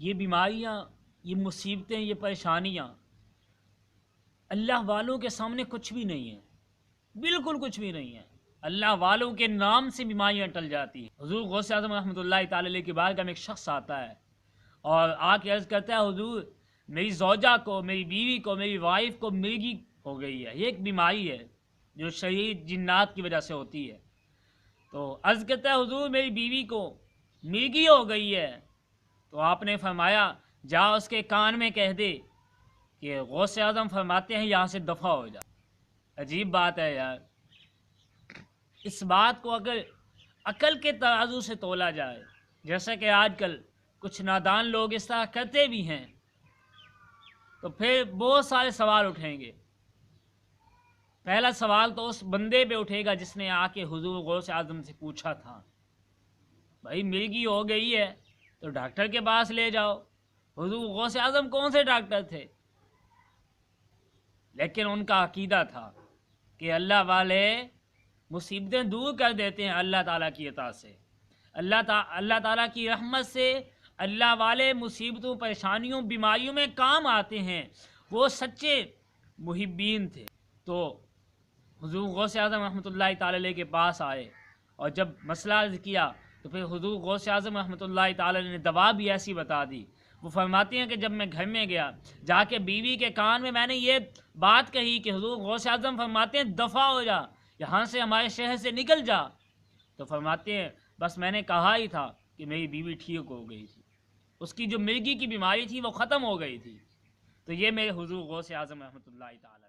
یہ بیماریاں، یہ مصیبتیں، یہ پریشانیاں اللہ والوں کے سامنے کچھ بھی نہیں ہیں، بالکل کچھ بھی نہیں ہے۔ اللہ والوں کے نام سے بیماریاں ٹل جاتی ہیں۔ حضور غوث اعظم رحمۃ اللہ تعالی علیہ کے بارگاہ میں ایک شخص آتا ہے اور آ کے عرض کرتا ہے، حضور میری زوجہ کو، میری بیوی کو، میری وائف کو مرگی ہو گئی ہے۔ یہ ایک بیماری ہے جو شریر جنات کی وجہ سے ہوتی ہے۔ تو عرض کرتا ہے، حضور میری بیوی کو مرگی ہو گئی ہے۔ تو آپ نے فرمایا، جا اس کے کان میں کہہ دے کہ غوث اعظم فرماتے ہیں یہاں سے دفع ہو جا۔ عجیب بات ہے یار، اس بات کو اگر عقل کے ترازو سے تولا جائے، جیسا کہ آج کل کچھ نادان لوگ اس طرح کرتے بھی ہیں، تو پھر بہت سارے سوال اٹھیں گے۔ پہلا سوال تو اس بندے پہ اٹھے گا جس نے آ کے حضور غوث اعظم سے پوچھا تھا، بھائی مرگی ہو گئی ہے تو ڈاکٹر کے پاس لے جاؤ۔ حضور غوث اعظم کون سے ڈاکٹر تھے؟ لیکن ان کا عقیدہ تھا کہ اللہ والے مصیبتیں دور کر دیتے ہیں اللہ تعالیٰ کی عطا سے، اللہ تعالیٰ کی رحمت سے اللہ والے مصیبتوں، پریشانیوں، بیماریوں میں کام آتے ہیں۔ وہ سچے محبین تھے۔ تو حضور غوث اعظم رحمۃ اللہ تعالی علیہ کے پاس آئے اور جب مسئلہ عرض کیا تو پھر حضور غوث اعظم رحمۃ اللہ تعالی علیہ نے دوا بھی ایسی بتا دی۔ وہ فرماتے ہیں کہ جب میں گھر میں گیا، جا کے بیوی کے کان میں نے یہ بات کہی کہ حضور غوث اعظم فرماتے ہیں دفع ہو جا، یہاں سے ہمارے شہر سے نکل جا، تو فرماتے ہیں بس میں نے کہا ہی تھا کہ میری بیوی ٹھیک ہو گئی تھی، اس کی جو مرگی کی بیماری تھی وہ ختم ہو گئی تھی۔ تو یہ میرے حضور غوث اعظم رحمۃ اللہ تعالی